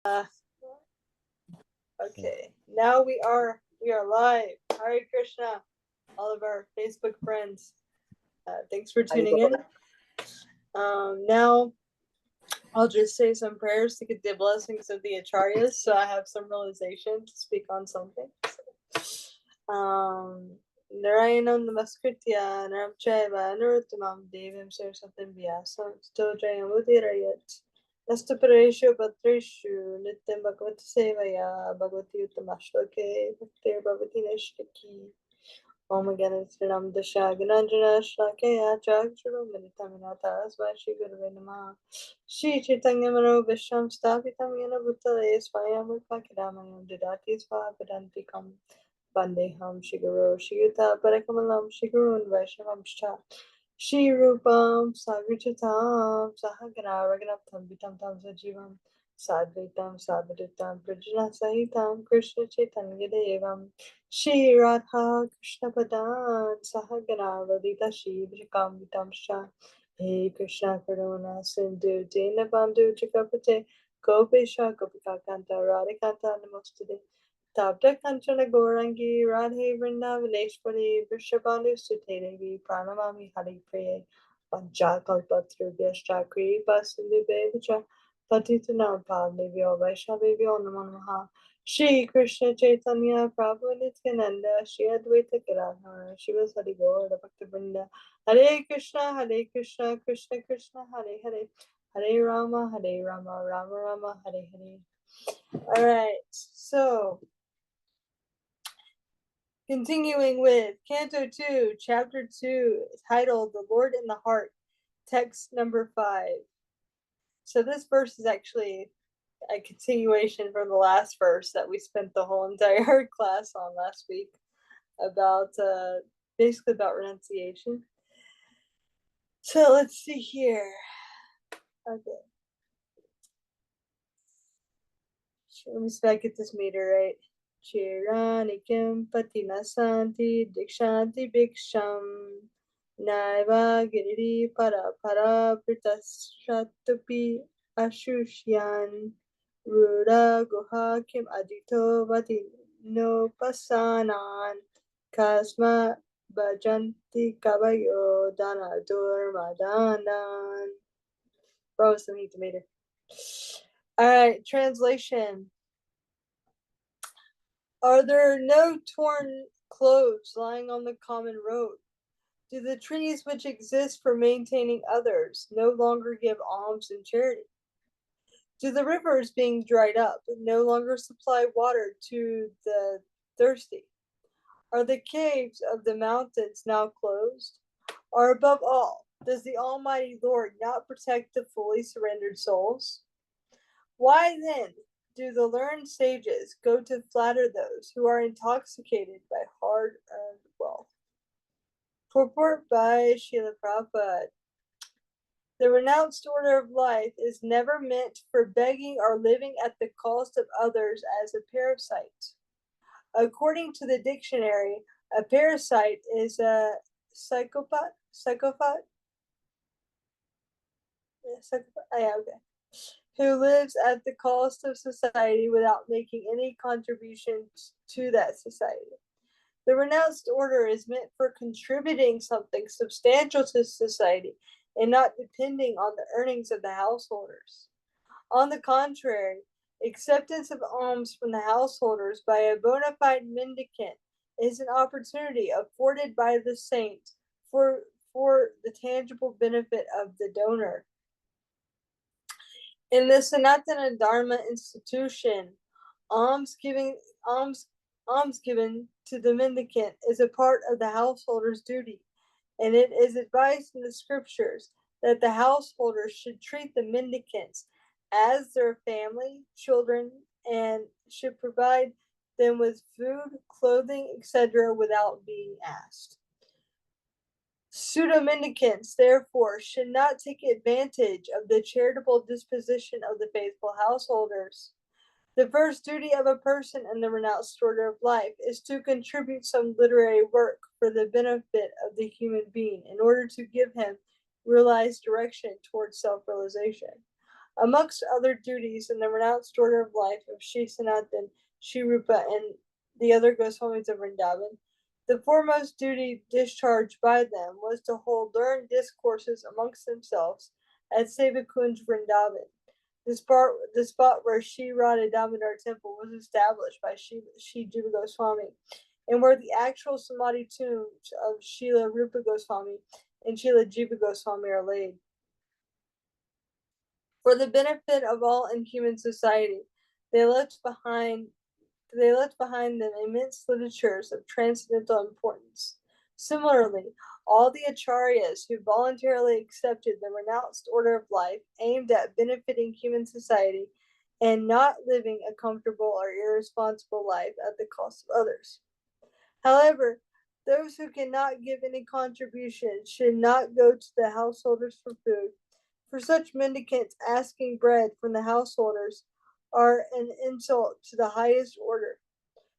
Okay, now we are live. Hare Krishna, all of our Facebook friends. Thanks for tuning in. Now I'll just say some prayers to get the blessings of the acharyas, so I have some realization to speak on something. Narayanam namaskritya naram chaiva naruttamam devim saraswatim vyasam sto jayamudirayat. Nastapareshu Bhatreshu Nityam Bhagavati Sevaya Bhagavati Uttamashloke Bhaktir Bhavati Nishtaki Om Again Srinam Dasha Gananjana Shlakaya Chakshuru Militaminata Asva Shri Gurave Namah Shri Chaitanya Mano Vishram Stapitam Yana Bhutale Swayam Pakiramayam Didati Sva Vedantikam Bandeham Shri Guru Shri Yuta Parakamalam Shri Guru and Vaishnavam Shah Shri Rupam Savichatam Sahagana Raghunatham Vitam Tam Sajivam Sadvaitam Sadvaitam Prajna Sahitam Krishna Chaitanya Devam Shri Radha Krishna Padan Sahagana Lalita Shri Vikam Vitam Shah Hey Krishna Karuna Sindhu Dina Bandhu Chakapate Gopesha Gopika Kanta Radhikanta Namostade Tabda Kanchana Gorangi Radhe Vrindavaneshwari Vrishabhanu Sutadevi Pranamami Hari Priye Panchakalpatrubhya Shakri Vasundubhya Patitanam Pavnivyo Vaishnavivyo Namo Namaha Shri Krishna Chaitanya Prabhu Nityananda Shri Advaita Gadadhara Shiva Sadi Gaura Bhaktivinoda Hare Krishna Krishna Krishna Hare Hare Hare Rama Rama Rama Hare Hare. All right, so continuing with Canto 2, Chapter 2, titled The Lord in the Heart, text number 5. So this verse is actually a continuation from the last verse that we spent the whole entire class on last week about basically about renunciation. So let's see here. Okay. Let me see if I get this meter right. Chiranikim patina santi dikshanti bhiksham naiva giriri para pritashratupi ashushyan ruda guha kim adito vati no pasanan kasma bhajanti kavayo danadur madanan. Bro, some heat the meter. All right, translation. Are there no torn clothes lying on the common road? Do the trees which exist for maintaining others no longer give alms and charity? Do the rivers being dried up no longer supply water to the thirsty? Are the caves of the mountains now closed? Or above all, does the Almighty Lord not protect the fully surrendered souls? Why then do the learned sages go to flatter those who are intoxicated by hard-earned wealth? Purport by Srila Prabhupada. The renounced order of life is never meant for begging or living at the cost of others as a parasite. According to the dictionary, a parasite is a psychopath. Yeah, okay. Who lives at the cost of society without making any contributions to that society. The renounced order is meant for contributing something substantial to society and not depending on the earnings of the householders. On the contrary, acceptance of alms from the householders by a bona fide mendicant is an opportunity afforded by the saint for the tangible benefit of the donor. In the Sanatana Dharma institution, alms given to the mendicant is a part of the householder's duty, and it is advised in the scriptures that the householders should treat the mendicants as their family, children, and should provide them with food, clothing, etc. without being asked. Pseudo-mendicants, therefore, should not take advantage of the charitable disposition of the faithful householders. The first duty of a person in the renounced order of life is to contribute some literary work for the benefit of the human being in order to give him realized direction towards self-realization. Amongst other duties in the renounced order of life of Sri Sanatan, Sri Rupa, and the other Goswamis of Vrindavan, the foremost duty discharged by them was to hold learned discourses amongst themselves at Sevakunj Vrindavan, the spot where Sri Radha Damodar temple was established by Sri Jiva Goswami, and where the actual Samadhi tombs of Srila Rupa Goswami and Srila Jiva Goswami are laid. For the benefit of all in human society, they left behind them immense literatures of transcendental importance. Similarly, all the acharyas who voluntarily accepted the renounced order of life aimed at benefiting human society and not living a comfortable or irresponsible life at the cost of others. However, those who cannot give any contribution should not go to the householders for food, for such mendicants asking bread from the householders are an insult to the highest order.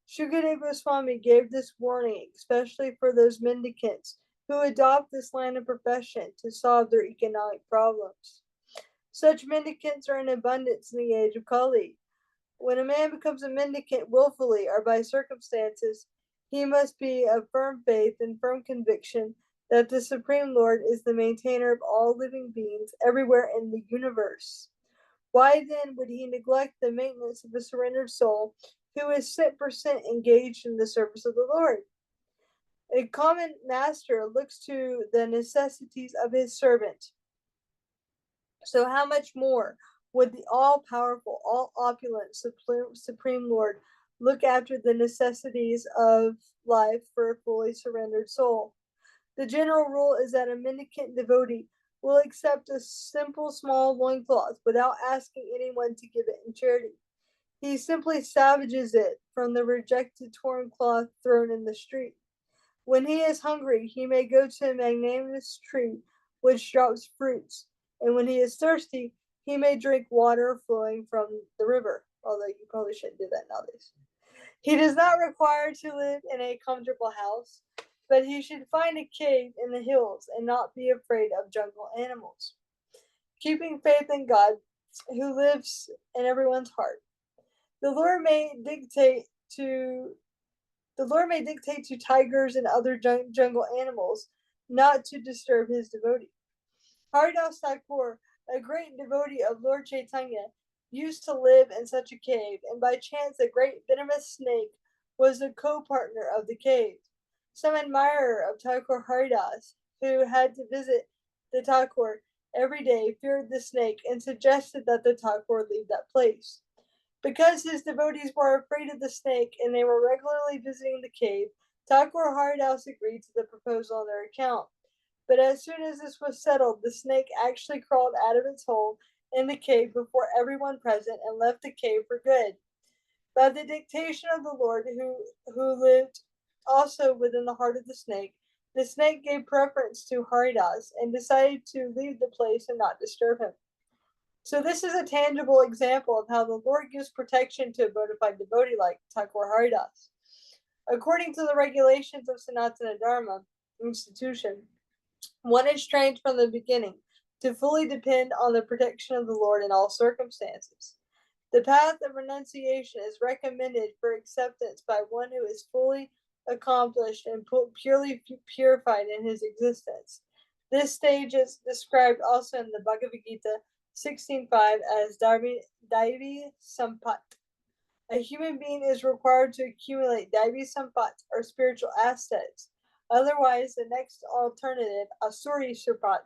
Shukadeva Goswami gave this warning especially for those mendicants who adopt this line of profession to solve their economic problems. Such mendicants are in abundance in the age of Kali. When a man becomes a mendicant willfully or by circumstances, he must be of firm faith and firm conviction that the Supreme Lord is the maintainer of all living beings everywhere in the universe. Why then would he neglect the maintenance of a surrendered soul who is 100% engaged in the service of the Lord? A common master looks to the necessities of his servant. So how much more would the all-powerful, all-opulent Supreme Lord look after the necessities of life for a fully surrendered soul? The general rule is that a mendicant devotee will accept a simple small loincloth without asking anyone to give it in charity. He simply salvages it from the rejected torn cloth thrown in the street. When he is hungry, he may go to a magnanimous tree which drops fruits, and when he is thirsty, he may drink water flowing from the river, although you probably shouldn't do that nowadays. He does not require to live in a comfortable house, but he should find a cave in the hills and not be afraid of jungle animals. Keeping faith in God, who lives in everyone's heart. The Lord may dictate to tigers and other jungle animals not to disturb his devotee. Haridas Thakur, a great devotee of Lord Chaitanya, used to live in such a cave, and by chance a great venomous snake was the co-partner of the cave. Some admirer of Thakur Haridas, who had to visit the Thakur every day, feared the snake and suggested that the Thakur leave that place. Because his devotees were afraid of the snake and they were regularly visiting the cave, Thakur Haridas agreed to the proposal on their account. But as soon as this was settled, the snake actually crawled out of its hole in the cave before everyone present and left the cave for good. By the dictation of the Lord, who lived also within the heart of the snake gave preference to Haridas and decided to leave the place and not disturb him. So this is a tangible example of how the Lord gives protection to a bona fide devotee like Thakur Haridas. According to the regulations of Sanatana Dharma institution, one is trained from the beginning to fully depend on the protection of the Lord in all circumstances. The path of renunciation is recommended for acceptance by one who is fully accomplished and purely purified in his existence. This stage is described also in the Bhagavad Gita 16.5 as Daivi Sampat. A human being is required to accumulate Daivi Sampat, or spiritual assets. Otherwise, the next alternative, Asuri Sampat,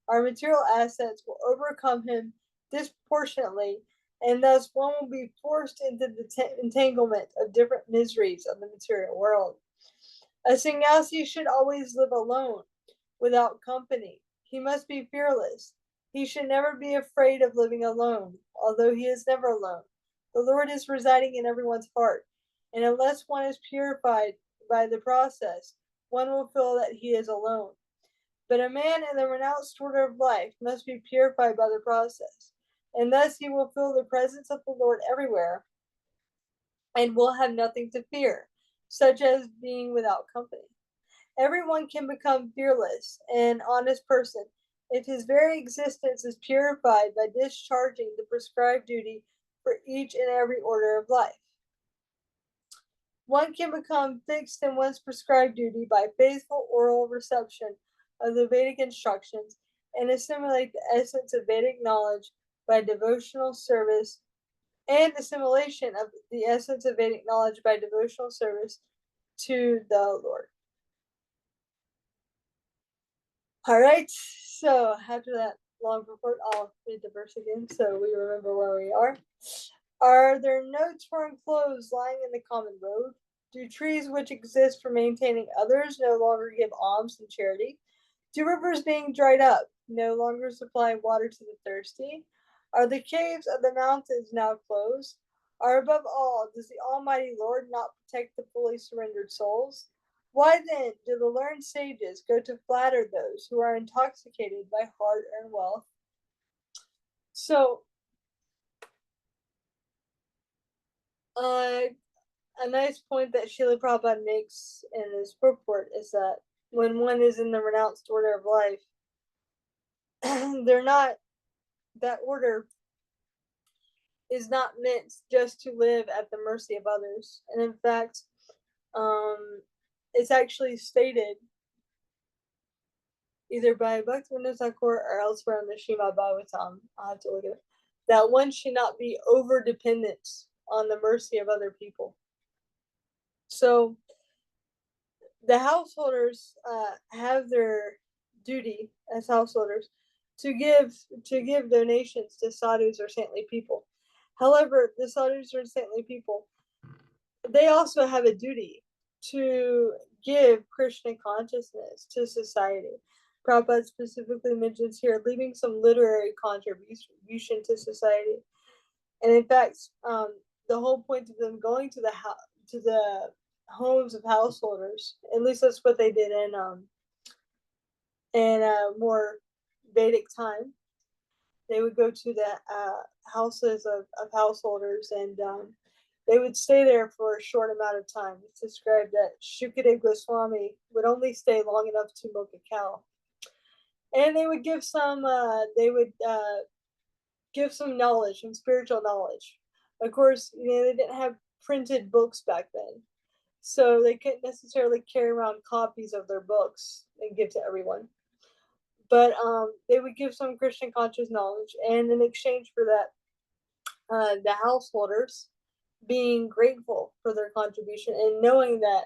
our material assets, will overcome him disproportionately, and thus one will be forced into the entanglement of different miseries of the material world. A sannyasi should always live alone, without company. He must be fearless. He should never be afraid of living alone, although he is never alone. The Lord is residing in everyone's heart, and unless one is purified by the process, one will feel that he is alone. But a man in the renounced order of life must be purified by the process, and thus he will feel the presence of the Lord everywhere and will have nothing to fear, such as being without company. Everyone can become fearless and honest person if his very existence is purified by discharging the prescribed duty for each and every order of life. One can become fixed in one's prescribed duty by faithful oral reception of the Vedic instructions and assimilate the essence of Vedic knowledge by devotional service and assimilation of the essence of Vedic knowledge by devotional service to the Lord. All right, so after that long report, I'll read the verse again so we remember where we are. Are there no torn clothes lying in the common road? Do trees which exist for maintaining others no longer give alms and charity? Do rivers being dried up no longer supply water to the thirsty? Are the caves of the mountains now closed? Or above all, does the Almighty Lord not protect the fully surrendered souls? Why then do the learned sages go to flatter those who are intoxicated by hard-earned wealth? So, a nice point that Srila Prabhupada makes in his purport is that when one is in the renounced order of life, they're not, that order is not meant just to live at the mercy of others. And in fact, it's actually stated either by Bhaktivinoda Thakur or elsewhere in the Srimad Bhagavatam, I'll have to look at it, that one should not be over dependent on the mercy of other people. So the householders have their duty as householders to give donations to sadhus or saintly people. However, the sadhus or saintly people, they also have a duty to give Krishna consciousness to society. Prabhupada specifically mentions here leaving some literary contribution to society. And in fact, the whole point of them going to the homes of householders, at least that's what they did in a more Vedic time. They would go to the houses of householders, and they would stay there for a short amount of time. It's described that Shukadeva Goswami would only stay long enough to milk a cow, and they would give some. Give some knowledge, some spiritual knowledge. Of course, they didn't have printed books back then, so they couldn't necessarily carry around copies of their books and give to everyone. But they would give some Christian conscious knowledge, and in exchange for that, the householders being grateful for their contribution and knowing that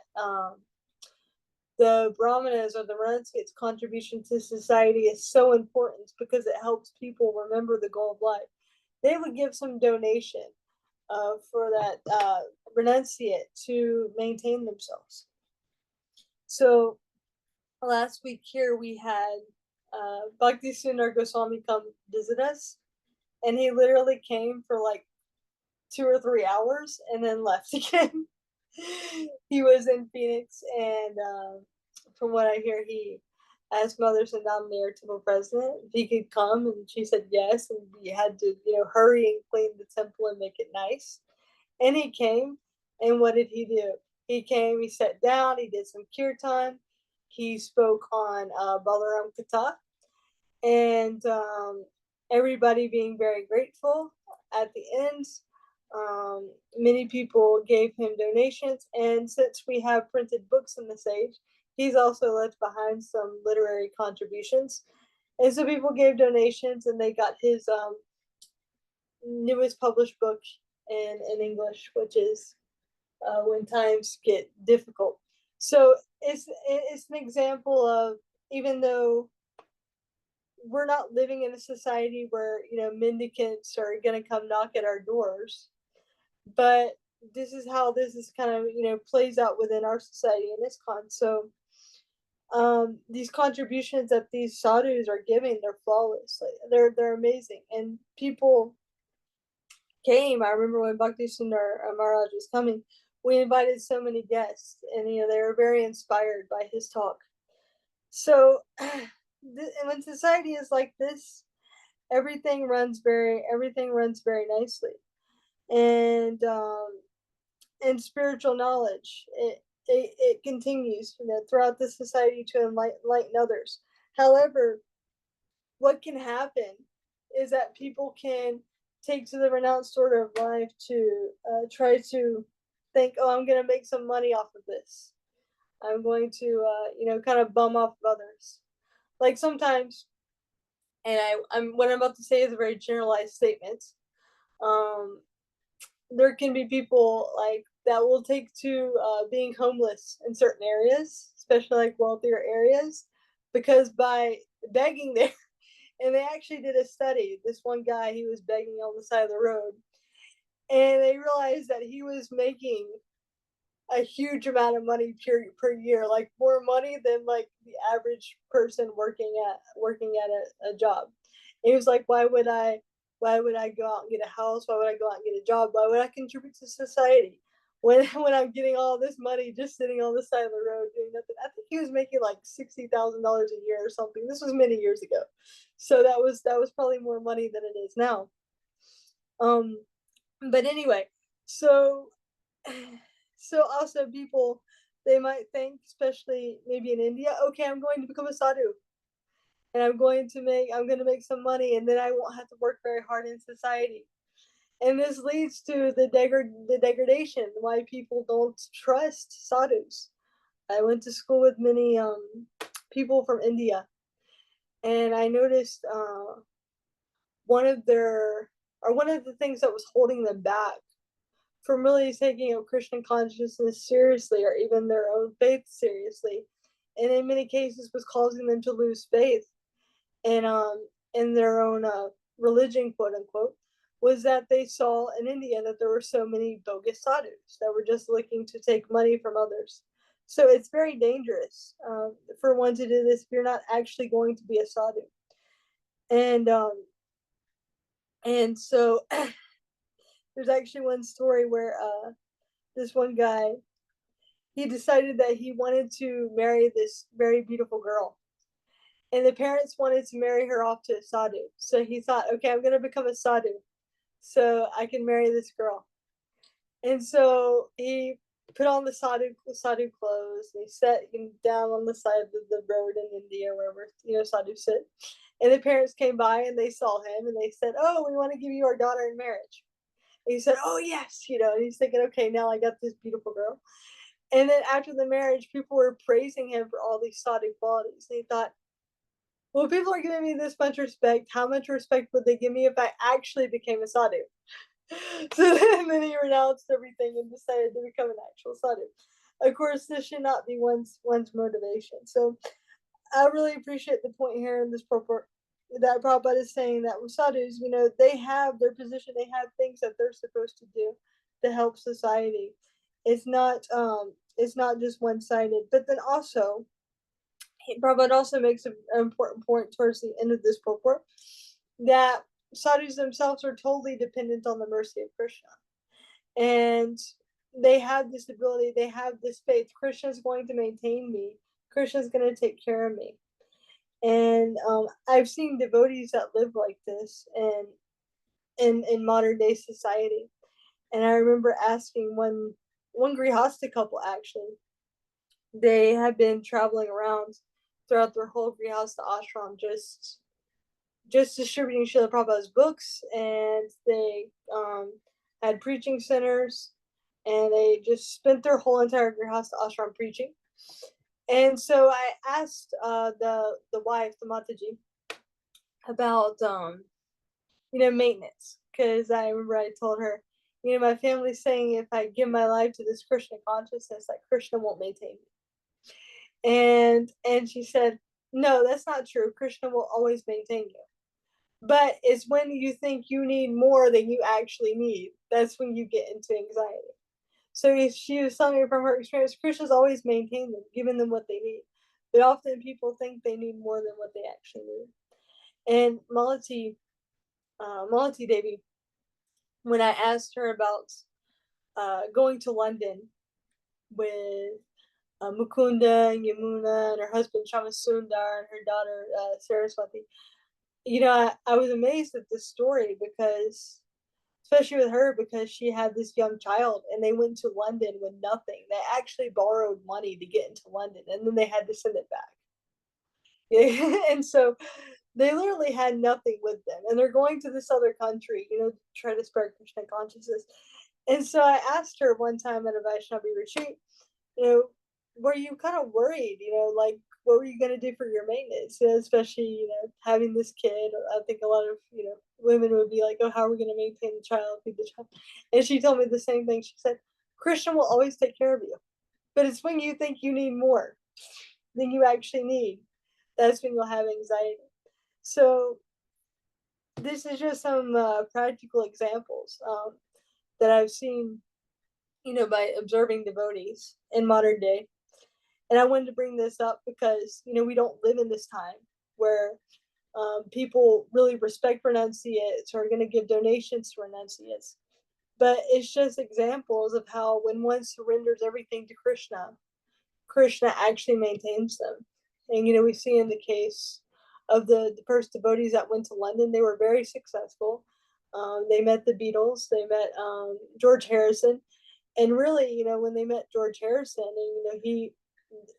the Brahmanas or the Renunciates' contribution to society is so important because it helps people remember the goal of life. They would give some donation for that renunciate to maintain themselves. So last week here we had Bhakti Sundar Goswami come visit us, and he literally came for like 2 or 3 hours and then left again. He was in Phoenix, and from what I hear, he asked Mother Sandamani, our temple president, if he could come, and she said yes, and we had to, hurry and clean the temple and make it nice. And he came, and what did he do? He came, he sat down, he did some kirtan, he spoke on Balaram Katha, and everybody being very grateful. At the end, many people gave him donations, and since we have printed books in the Sage, he's also left behind some literary contributions. And so people gave donations, and they got his newest published book in English, which is When Times Get Difficult. So it's an example of, even though we're not living in a society where mendicants are going to come knock at our doors, but this is how this is kind of plays out within our society in ISKCON. So these contributions that these sadhus are giving, they're flawless. Like, they're amazing, and people came. I remember when Bhakti Sundar Maharaj was coming, we invited so many guests, and they were very inspired by his talk. So when society is like this, everything runs very nicely, and spiritual knowledge, it continues throughout the society to enlighten others. However, what can happen is that people can take to the renounced order of life to try to think, oh, I'm going to make some money off of this. I'm going to, kind of bum off of others. Like sometimes, and I'm what I'm about to say is a very generalized statement. Um, there can be people like that will take to being homeless in certain areas, especially like wealthier areas, because by begging there, and they actually did a study. This one guy, he was begging on the side of the road, and they realized that he was making a huge amount of money per year, like more money than like the average person working at a job. And he was like, why would I go out and get a house? Why would I go out and get a job? Why would I contribute to society when I'm getting all this money just sitting on the side of the road doing nothing? I think he was making like $60,000 a year or something. This was many years ago, so that was probably more money than it is now. Um, but anyway, so so also people, they might think, especially maybe in India, okay, I'm going to become a sadhu and I'm going to make some money, and then I won't have to work very hard in society. And this leads to the degradation, why people don't trust sadhus. I went to school with many people from India, and I noticed one of their or one of the things that was holding them back from really taking up Christian consciousness seriously, or even their own faith seriously, and in many cases was causing them to lose faith in their own religion, quote unquote, was that they saw in India that there were so many bogus sadhus that were just looking to take money from others. So it's very dangerous for one to do this if you're not actually going to be a sadhu. And so there's actually one story where this one guy, he decided that he wanted to marry this very beautiful girl, and the parents wanted to marry her off to a sadhu. So he thought, okay, I'm going to become a sadhu so I can marry this girl. And so he put on the sadhu clothes, and he sat down on the side of the road in India, wherever sadhus sit. And the parents came by and they saw him and they said, "Oh, we want to give you our daughter in marriage." And he said, "Oh yes," and he's thinking, "Okay, now I got this beautiful girl." And then after the marriage, people were praising him for all these sadhu qualities. And he thought, well, people are giving me this much respect. How much respect would they give me if I actually became a sadhu? So then he renounced everything and decided to become an actual sadhu. Of course, this should not be one's motivation. So I really appreciate the point here in this purport that Prabhupada is saying that with sadhus, they have their position, they have things that they're supposed to do to help society. It's not just one sided. But then also, Prabhupada also makes an important point towards the end of this purport that sadhus themselves are totally dependent on the mercy of Krishna. And they have this ability, they have this faith. Krishna is going to maintain me. Krishna is going to take care of me. And I've seen devotees that live like this in modern day society. And I remember asking one grihasta couple, actually. They had been traveling around throughout their whole grihasta ashram, just distributing Srila Prabhupada's books, and they had preaching centers, and they just spent their whole entire grihasta ashram preaching. And so I asked the wife, the Mataji, about maintenance, because I remember I told her, my family's saying if I give my life to this Krishna consciousness, that Krishna won't maintain me. And she said, no, that's not true. Krishna will always maintain you. But it's when you think you need more than you actually need, that's when you get into anxiety. So she was telling me from her experience, Krishna's always maintained them, giving them what they need. But often people think they need more than what they actually need. And Malati Devi, when I asked her about going to London with Mukunda and Yamuna and her husband Shamasundar and her daughter Saraswati, I was amazed at this story, because especially with her, because she had this young child and they went to London with nothing. They actually borrowed money to get into London, and then they had to send it back. Yeah. And so They literally had nothing with them, and they're going to this other country, to try to spread Krishna consciousness. And so I asked her one time at a Vaishnavi retreat, you know, were you kind of worried, like what were you going to do for your maintenance, especially, having this kid? I think a lot of, women would be like, oh, how are we going to maintain the child, feed the child? And she told me the same thing. She said, Krishna will always take care of you, but it's when you think you need more than you actually need, that's when you'll have anxiety. So this is just some practical examples that I've seen, by observing devotees in modern day. And I wanted to bring this up because, we don't live in this time where people really respect renunciates or are going to give donations to renunciates. But it's just examples of how when one surrenders everything to Krishna, Krishna actually maintains them. And, we see in the case of the first devotees that went to London, they were very successful. They met the Beatles, they met George Harrison. And really, when they met George Harrison, and,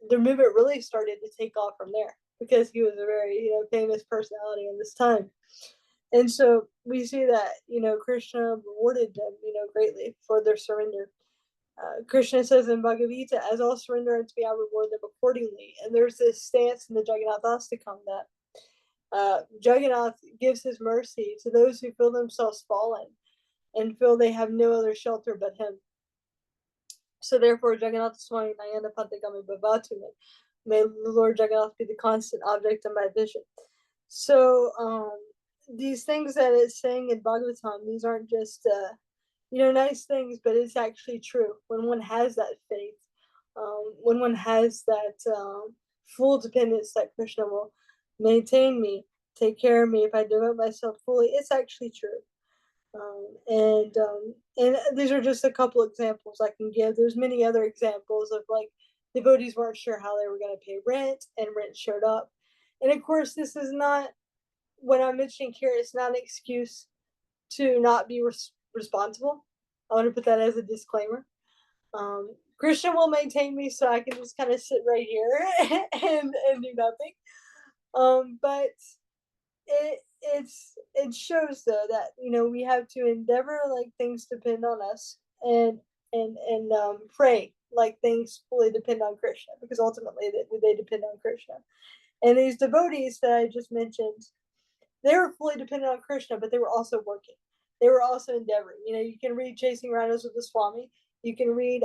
the movement really started to take off from there because he was a very, famous personality in this time. And so we see that, Krishna rewarded them, greatly for their surrender. Krishna says in Bhagavad Gita, as all surrender unto me, I reward them accordingly. And there's this stance in the Jagannathastakam that Jagannath gives his mercy to those who feel themselves fallen and feel they have no other shelter but him. So therefore, Jagannath Swami Nayana Pathagami Bhavatu, may the Lord Jagannath be the constant object of my vision. So these things that it's saying in Bhagavatam, these aren't just nice things, but it's actually true. When one has that faith, when one has that full dependence that Krishna will maintain me, take care of me if I devote myself fully, it's actually true. And these are just a couple examples I can give. There's many other examples of like devotees weren't sure how they were going to pay rent, and rent showed up. And of course, this is not what I'm mentioning here. It's not an excuse to not be responsible. I want to put that as a disclaimer. Krishna will maintain me, so I can just kind of sit right here and do nothing. But it shows though that we have to endeavor like things depend on us, and pray like things fully depend on Krishna, because ultimately they depend on Krishna. And these devotees that I just mentioned, they were fully dependent on Krishna, but they were also working. They were also endeavoring. You can read Chasing Rhinos with the Swami. You can read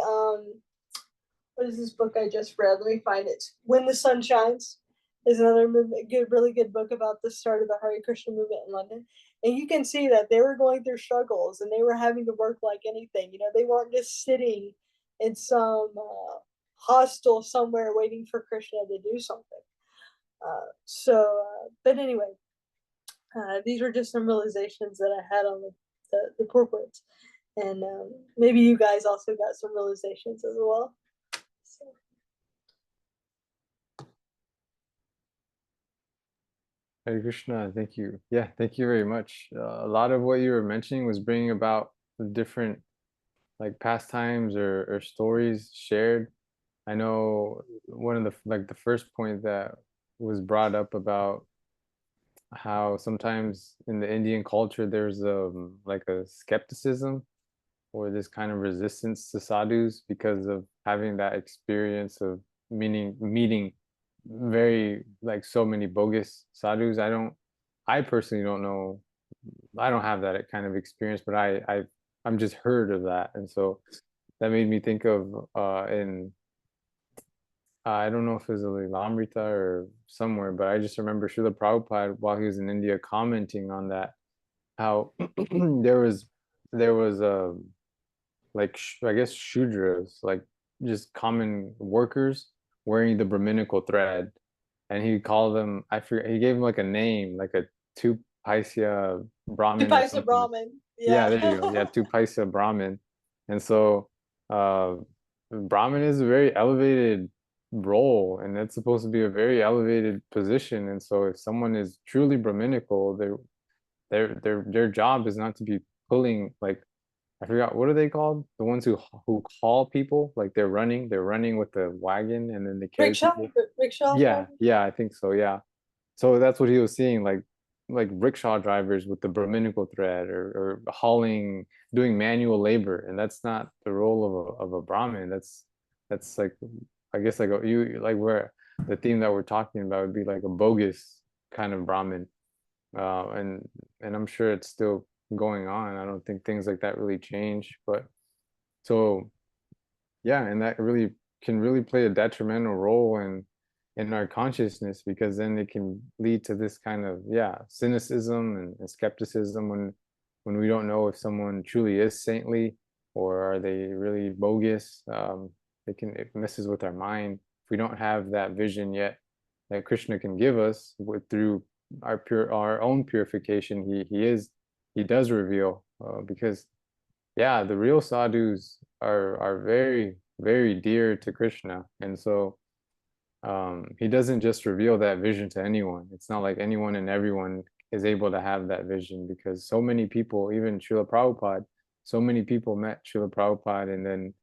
what is this book I just read? Let me find it. When the Sun Shines is another really good book about the start of the Hare Krishna movement in London. And you can see that they were going through struggles and they were having to work like anything. They weren't just sitting in some hostel somewhere waiting for Krishna to do something. But anyway, these were just some realizations that I had on the purports. And maybe you guys also got some realizations as well. So. Hare Krishna, thank you. Yeah, thank you very much. A lot of what you were mentioning was bringing about the different like pastimes or stories shared. I know one of the first point that was brought up about how sometimes in the Indian culture there's like a skepticism or this kind of resistance to sadhus because of having that experience of meeting very like so many bogus sadhus. I personally don't know. I don't have that kind of experience, but I'm just heard of that, and so that made me think of in I don't know if it was a Lilamrita or somewhere, but I just remember Srila Prabhupada while he was in India commenting on that, how there was like I guess Shudras, like just common workers wearing the Brahminical thread, and he called them, I forget, he gave them like a name, like a Tupaisya Brahmin or Tupaisa something. Brahmin. Yeah, Yeah. there you go. Yeah, Tupaisya Brahmin. And so uh Brahmin is a very elevated role, and it's supposed to be a very elevated position. And so if someone is truly Brahminical, their job is not to be pulling like I forgot what are they called? The ones who haul people, like they're running with the wagon and then they carry Rickshaw? people. Rickshaw? Yeah, yeah, I think so. Yeah. so that's what he was seeing, like rickshaw drivers with the Brahminical thread, or hauling, doing manual labor, and that's not the role of a Brahmin. That's like, I guess, like you like where the theme that we're talking about would be like a bogus kind of Brahmin, and I'm sure it's still going on. I don't think things like that really change, but so yeah, and that really can really play a detrimental role in our consciousness, because then it can lead to this kind of, yeah, cynicism and skepticism when we don't know if someone truly is saintly or are they really bogus. It messes with our mind if we don't have that vision yet that Krishna can give us through our own purification. He does reveal, because yeah, the real sadhus are very, very dear to Krishna, and so he doesn't just reveal that vision to anyone. It's not like anyone and everyone is able to have that vision, because so many people, even Srila Prabhupada, so many people met Srila Prabhupada, and then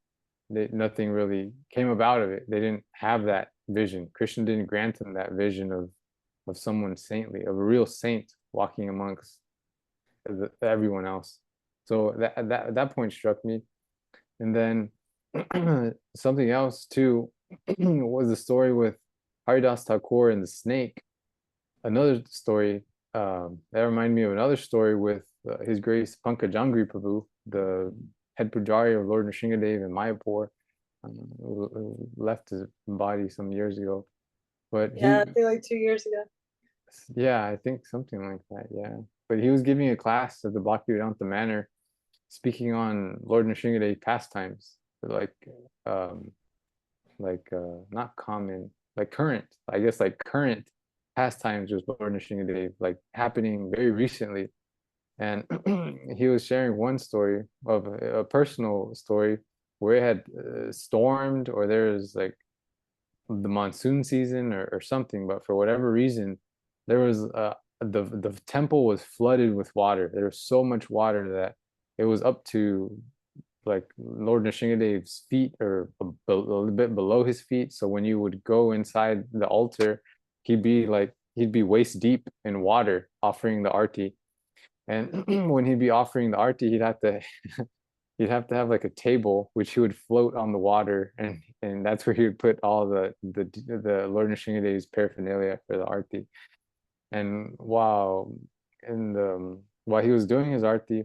nothing really came about of it. They didn't have that vision. Krishna didn't grant them that vision of someone saintly, of a real saint walking amongst everyone else. So that point struck me. And then something else too was the story with Haridas Thakur and the snake. Another story that reminded me of another story with His Grace Pankajangri Prabhu, the head pujari of Lord Nrsingadev in Mayapur, who left his body some years ago. But Yeah, I think like 2 years ago. yeah, I think something like that. Yeah, but he was giving a class at the Bhaktivedanta Manor, speaking on Lord Nrsingadev pastimes, like um, not common, like current, I guess, like current pastimes with Lord Nrsingadev, like happening very recently. And he was sharing one story of a personal story where it had stormed, or there was like the monsoon season, or something, but for whatever reason there was the temple was flooded with water. There was so much water that it was up to like Lord Nrsingadev's feet, or a little bit below his feet. So when you would go inside the altar, he'd be waist deep in water offering the arti. And when he'd be offering the arti, he'd have to have like a table which he would float on the water, and that's where he would put all the Lord Nrsingadev's paraphernalia for the arti. And while he was doing his arti,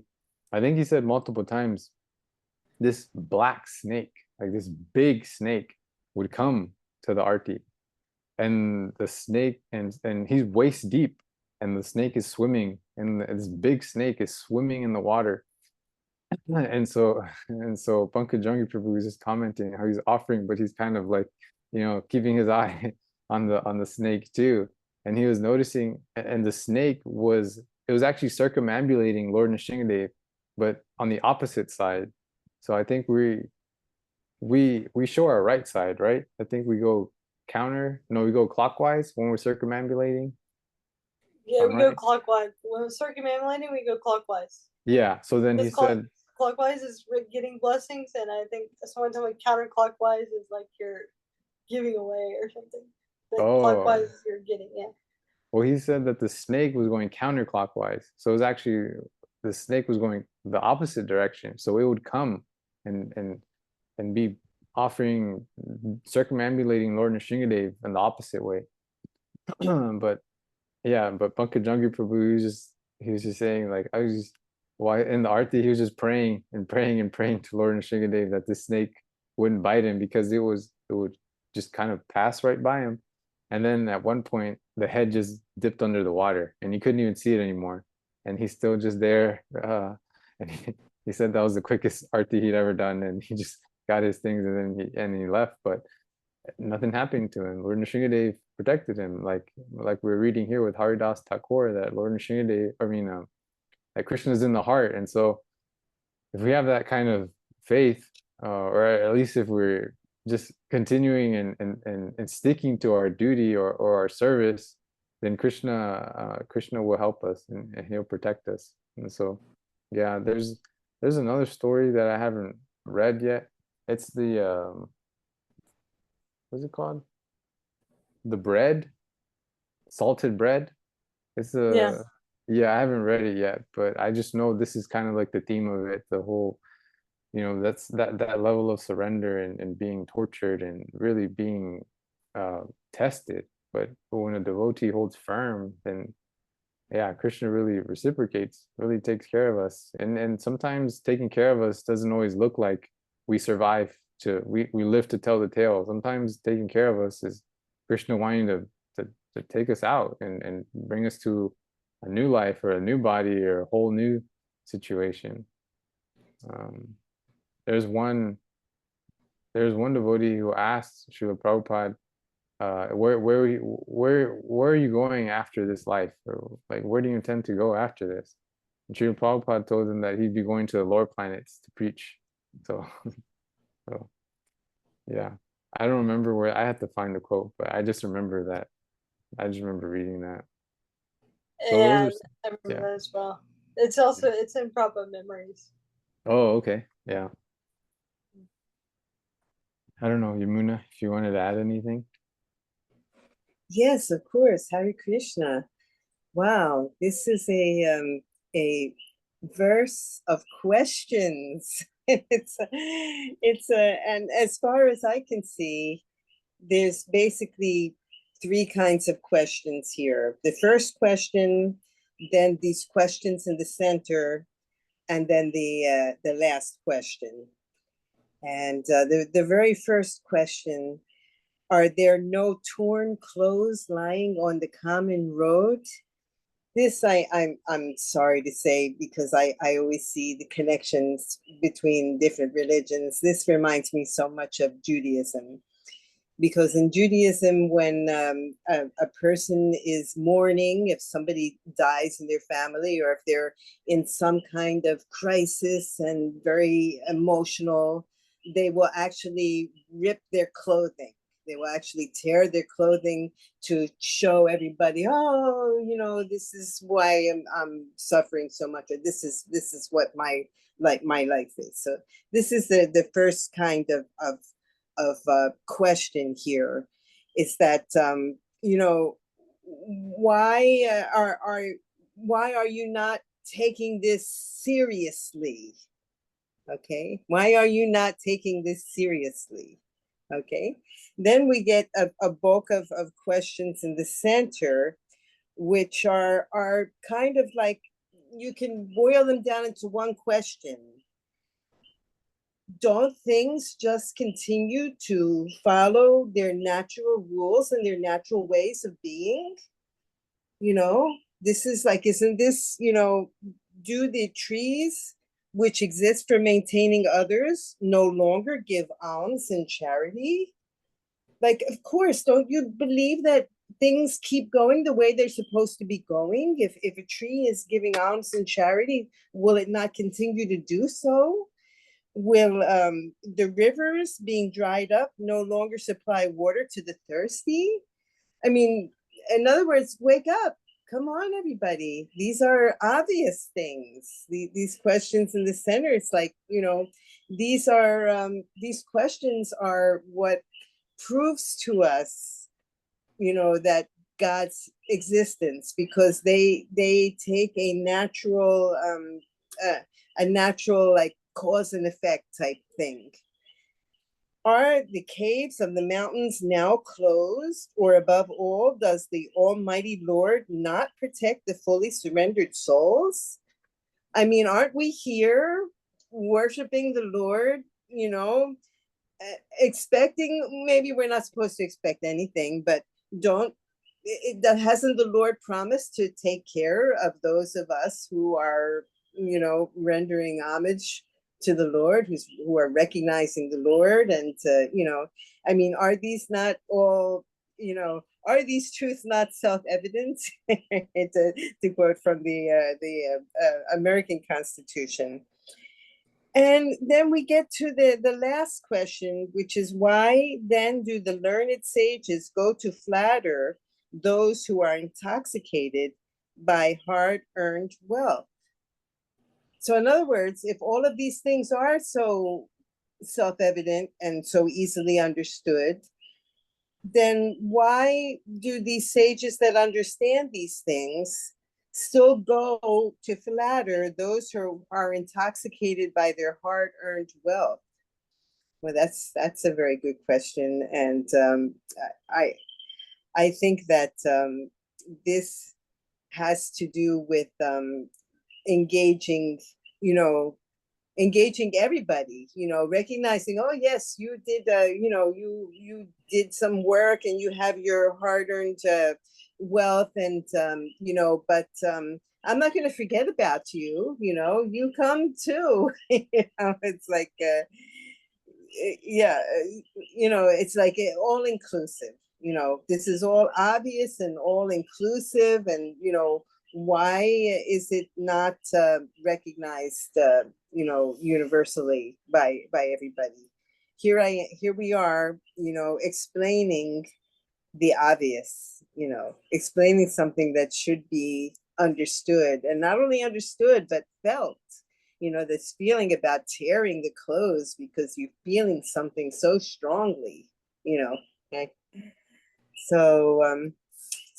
I think he said multiple times, this black snake, like this big snake, would come to the arti, and the snake, and he's waist deep, and the snake is swimming, and this big snake is swimming in the water. And so Pankaj Prabhu is just commenting how he's offering, but he's kind of like, keeping his eye on the snake too. And he was noticing, and the snake it was actually circumambulating Lord Nrsingadev, but on the opposite side. So I think we show our right side, right? I think we go we go clockwise when we're circumambulating. Yeah, I'm we go right. clockwise. When we're circumambulating, we go clockwise. Yeah. So then he Because said, clockwise is getting blessings, and I think someone told me counterclockwise is like you're giving away or something. But oh, clockwise is you're getting, yeah. well, he said that the snake was going counterclockwise. So it was actually, the snake was going the opposite direction. So it would come and and and be offering, circumambulating Lord Nrsingadev in the opposite way. But yeah, but Pankaj Prabhu, he was just saying, like, I was just, why in the arti he was just praying and praying and praying to Lord Nrsingadev that the snake wouldn't bite him, because it would just kind of pass right by him. And then at one point the head just dipped under the water and he couldn't even see it anymore. And he's still just there. And he said that was the quickest arti he'd ever done, and he just got his things, and then he left. But nothing happened to him. Lord Nrsingadev protected him, like we're reading here with Haridas Thakur, that Lord Nrsingadev, that Krishna is in the heart. And so if we have that kind of faith, or at least if we're just continuing and sticking to our duty, or our service, then Krishna will help us, and he'll protect us. And so yeah, there's another story that I haven't read yet. It's the what's it called? The bread. Salted Bread. It's Yeah. a Yeah, I haven't read it yet, but I just know this is kind of like the theme of it, the whole, that's that level of surrender and being tortured and really being uh tested. But when a devotee holds firm, then yeah, Krishna really reciprocates, really takes care of us. And sometimes taking care of us doesn't always look like we survive we live to tell the tale. Sometimes taking care of us is Krishna wanting to take us out and bring us to a new life or a new body or a whole new situation. Um, there's one there's one devotee who asked Srila Prabhupada, where are you going after this life? Or like, where do you intend to go after this? And Srila Prabhupada told him that he'd be going to the lower planets to preach. So, so yeah, I don't remember where. I have to find the quote, but I just remember that. I just remember reading that. So Yeah, those are, I remember yeah. that as well. It's also it's in Proper Memories. Oh, okay. Yeah. I don't know, Yamuna, if you wanted to add anything. Yes, of course. Hare Krishna. Wow, this is a verse of questions. And as far as I can see, there's basically three kinds of questions here. The first question, then these questions in the center, and then the last question. And the very first question: are there no torn clothes lying on the common road? This I'm sorry to say, because I always see the connections between different religions. This reminds me so much of Judaism, because in Judaism, when a person is mourning, if somebody dies in their family, or if they're in some kind of crisis and very emotional, they will actually rip their clothing. They will actually tear their clothing to show everybody, oh, this is why I'm suffering so much, or this is what my life is. So this is the first kind of question here, is that why why are you not taking this seriously? Okay, why are you not taking this seriously? Okay, then we get a bulk of questions in the center, which are kind of like, you can boil them down into one question: don't things just continue to follow their natural rules and their natural ways of being? You know, this is like, isn't this, do the trees which exist for maintaining others no longer give alms and charity? Like, of course, don't you believe that things keep going the way they're supposed to be going? If a tree is giving alms and charity, will it not continue to do so? Will the rivers being dried up no longer supply water to the thirsty? I mean, in other words, wake up. Come on, everybody. These are obvious things. These questions in the center, it's like, these questions are what proves to us, that God's existence, because they take a natural, like, cause and effect type thing. Are the caves of the mountains now closed? Or above all, does the Almighty Lord not protect the fully surrendered souls? I mean, aren't we here worshiping the Lord, expecting, maybe we're not supposed to expect anything, but don't, hasn't the Lord promised to take care of those of us who are, rendering homage to the Lord, who are recognizing the Lord? And I mean, are these not all, are these truths not self-evident? to quote from the American Constitution. And then we get to the last question, which is, why then do the learned sages go to flatter those who are intoxicated by hard-earned wealth? So in other words, if all of these things are so self-evident and so easily understood, then why do these sages that understand these things still go to flatter those who are intoxicated by their hard-earned wealth? Well, that's a very good question, and I I think that this has to do with engaging, you know, engaging everybody, recognizing, oh yes, you did, you did some work and you have your hard-earned wealth, and but I'm not going to forget about you. You come too. It's like, yeah, it's like all inclusive. This is all obvious and all inclusive, and why is it not recognized, universally by everybody? Here we are, explaining the obvious, explaining something that should be understood, and not only understood but felt. This feeling about tearing the clothes because you're feeling something so strongly. Okay? So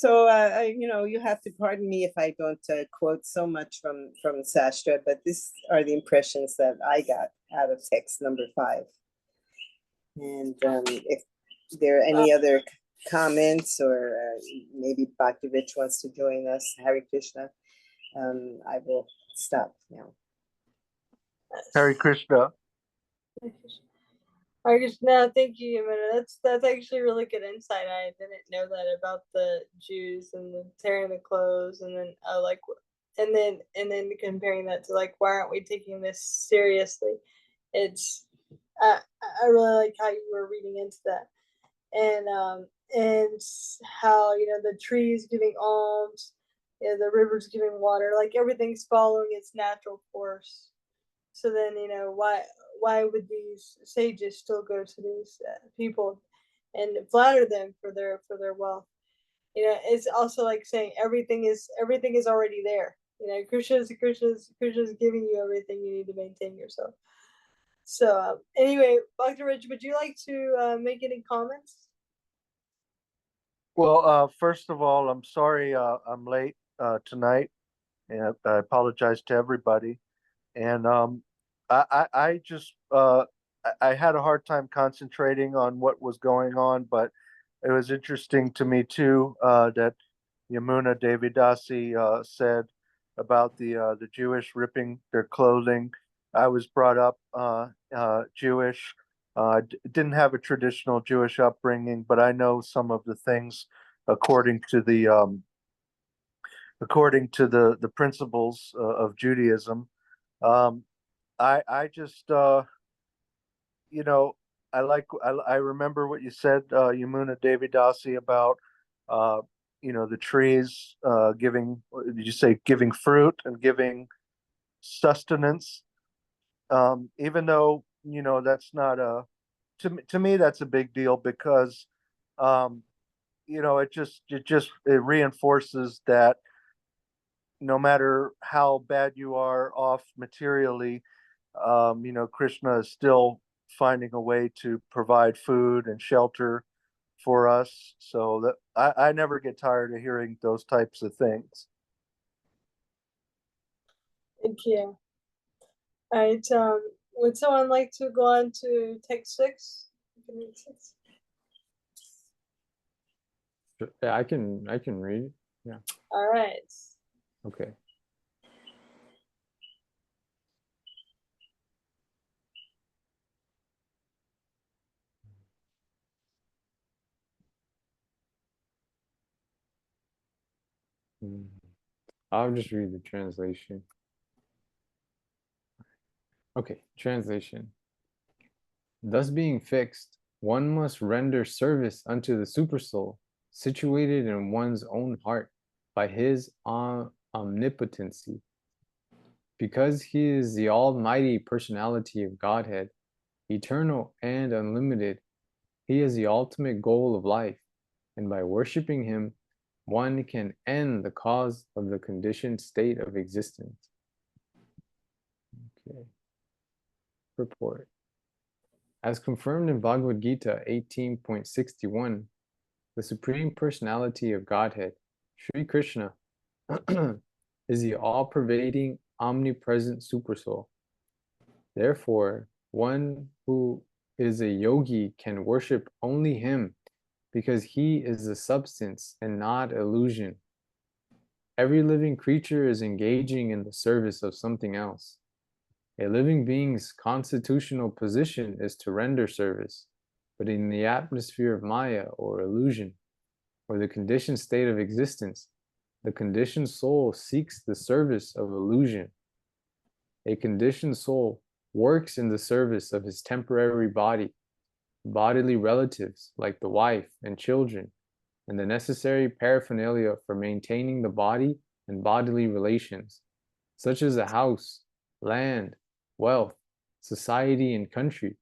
you have to pardon me if I don't quote so much from Sastra, but these are the impressions that I got out of text number 5. And if there are any other comments, or maybe Bhaktivich wants to join us, Hare Krishna, I will stop now. Hare Krishna. Hare Krishna, thank you, Yamuna. That's actually really good insight. I didn't know that about the Jews and the tearing the clothes, and then and then comparing that to why aren't we taking this seriously? It's I really like how you were reading into that, and how the trees giving alms, the rivers giving water, everything's following its natural course. So then why would these sages still go to these people and flatter them for their wealth? It's also like saying everything is already there. Krishna's giving you everything you need to maintain yourself. So anyway, Dr. Rich, would you like to make any comments? Well, first of all, I'm sorry I'm late tonight, and I apologize to everybody. And I just I had a hard time concentrating on what was going on, but it was interesting to me too that Yamuna Devidasi said about the Jewish ripping their clothing. I was brought up Jewish. Didn't have a traditional Jewish upbringing, but I know some of the things according to the principles of Judaism. I just I remember what you said, Yamuna Devidasi, about the trees giving, did you say giving fruit and giving sustenance? Even though that's not to me that's a big deal, because it reinforces that no matter how bad you are off materially, Krishna is still finding a way to provide food and shelter for us. So that I never get tired of hearing those types of things. Thank you. All right. Would someone like to go on to text 6? Yeah, I can read it. Yeah. All right. Okay. I'll just read the translation. Okay, translation. Thus being fixed, one must render service unto the Supersoul, situated in one's own heart by his omnipotency. Because he is the almighty personality of Godhead, eternal and unlimited, he is the ultimate goal of life, and by worshiping him, one can end the cause of the conditioned state of existence. Okay. Purport. As confirmed in Bhagavad Gita 18.61, The Supreme Personality of Godhead, Sri Krishna, is the all-pervading, omnipresent Supersoul. Therefore, one who is a yogi can worship only him because he is the substance and not illusion. Every living creature is engaging in the service of something else. A living being's constitutional position is to render service, but in the atmosphere of Maya or illusion, or the conditioned state of existence, the conditioned soul seeks the service of illusion. A conditioned soul works in the service of his temporary body, bodily relatives like the wife and children, and the necessary paraphernalia for maintaining the body and bodily relations, such as a house, land, wealth, society, and country.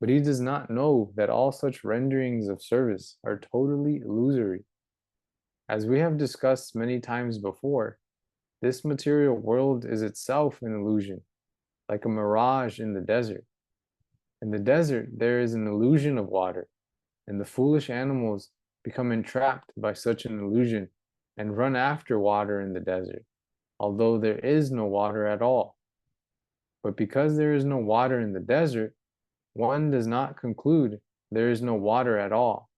But he does not know that all such renderings of service are totally illusory. As we have discussed many times before, this material world is itself an illusion, like a mirage in the desert. In the desert, there is an illusion of water, and the foolish animals become entrapped by such an illusion and run after water in the desert, although there is no water at all. But because there is no water in the desert, one does not conclude there is no water at all.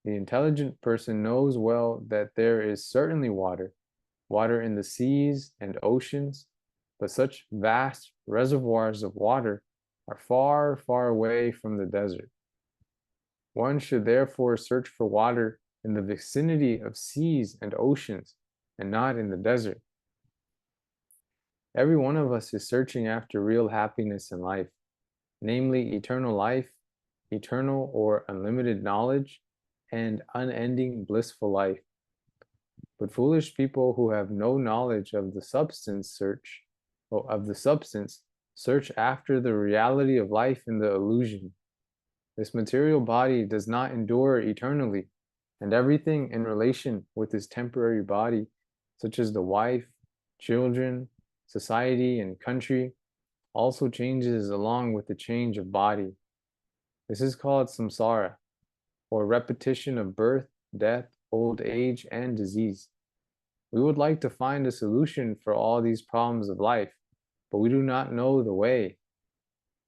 The intelligent person knows well that there is certainly water, water in the seas and oceans, but such vast reservoirs of water are far, far away from the desert. One should therefore search for water in the vicinity of seas and oceans, and not in the desert. Every one of us is searching after real happiness in life, namely eternal life, eternal or unlimited knowledge, and unending blissful life. But foolish people who have no knowledge of the substance search after the reality of life in the illusion. This material body does not endure eternally, and everything in relation with this temporary body, such as the wife, children, society, and country, also changes along with the change of body. This is called samsara, or repetition of birth, death, old age, and disease. We would like to find a solution for all these problems of life, but we do not know the way.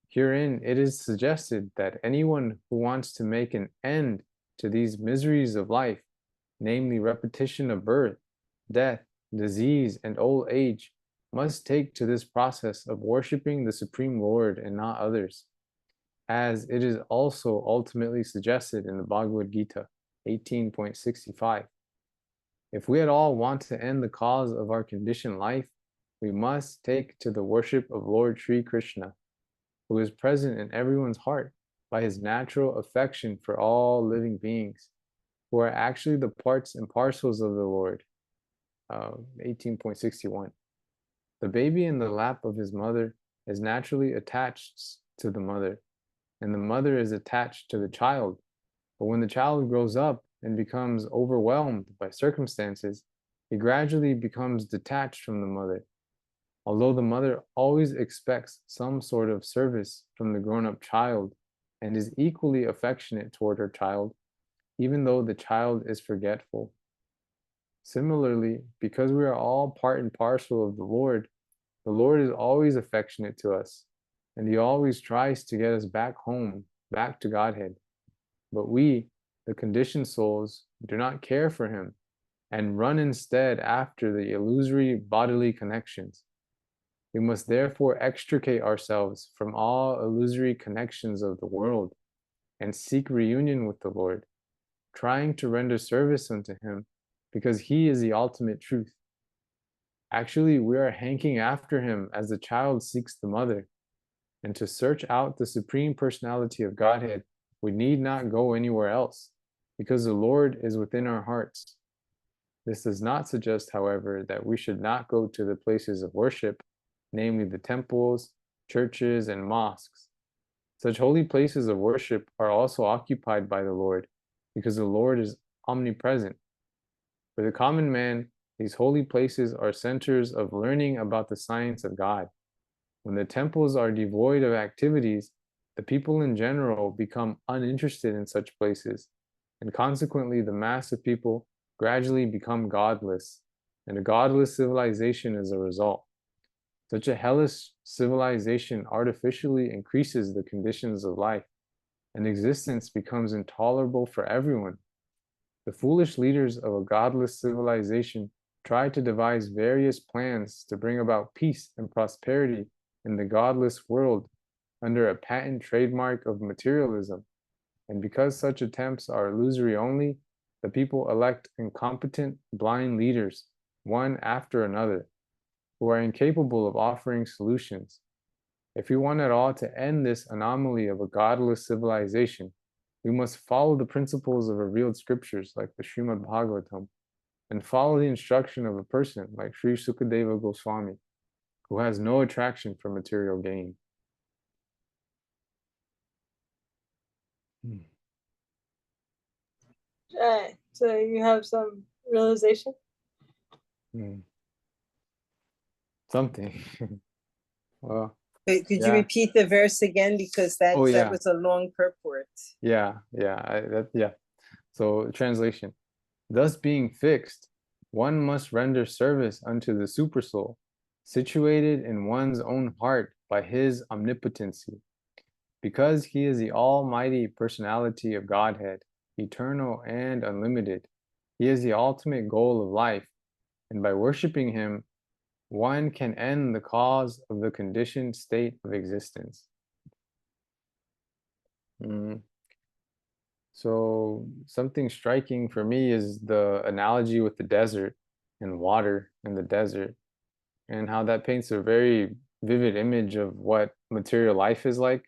Herein, it is suggested that anyone who wants to make an end to these miseries of life, namely repetition of birth, death, disease, and old age, must take to this process of worshiping the Supreme Lord and not others, as it is also ultimately suggested in the Bhagavad Gita 18.65. If we at all want to end the cause of our conditioned life, we must take to the worship of Lord Sri Krishna, who is present in everyone's heart by his natural affection for all living beings, who are actually the parts and parcels of the Lord. 18.61. The baby in the lap of his mother is naturally attached to the mother, and the mother is attached to the child. But when the child grows up and becomes overwhelmed by circumstances, he gradually becomes detached from the mother. Although the mother always expects some sort of service from the grown-up child and is equally affectionate toward her child, even though the child is forgetful. Similarly, because we are all part and parcel of the Lord is always affectionate to us, and he always tries to get us back home, back to Godhead. But we, the conditioned souls, do not care for him and run instead after the illusory bodily connections. We must therefore extricate ourselves from all illusory connections of the world and seek reunion with the Lord, trying to render service unto him because he is the ultimate truth. Actually, we are hanking after him as the child seeks the mother. And to search out the Supreme Personality of Godhead, we need not go anywhere else, because the Lord is within our hearts. This does not suggest, however, that we should not go to the places of worship, namely the temples, churches, and mosques. Such holy places of worship are also occupied by the Lord, because the Lord is omnipresent. For the common man, these holy places are centers of learning about the science of God. When the temples are devoid of activities, the people in general become uninterested in such places, and consequently the mass of people gradually become godless, and a godless civilization is a result. Such a hellish civilization artificially increases the conditions of life, and existence becomes intolerable for everyone. The foolish leaders of a godless civilization try to devise various plans to bring about peace and prosperity in the godless world under a patent trademark of materialism. And because such attempts are illusory only, the people elect incompetent, blind leaders, one after another, who are incapable of offering solutions. If we want at all to end this anomaly of a godless civilization, we must follow the principles of revealed scriptures like the Srimad Bhagavatam, and follow the instruction of a person like Sri Sukadeva Goswami, who has no attraction for material gain. Right. So you have some realization? Something. Well, Could you yeah. repeat the verse again? Because Oh, yeah. that was a long purport. Yeah. So translation. Thus being fixed, one must render service unto the Supersoul, situated in one's own heart by his omnipotency. Because he is the almighty personality of Godhead, eternal and unlimited, he is the ultimate goal of life, and by worshiping him, one can end the cause of the conditioned state of existence. So something striking for me is the analogy with the desert and water in the desert, and how that paints a very vivid image of what material life is like.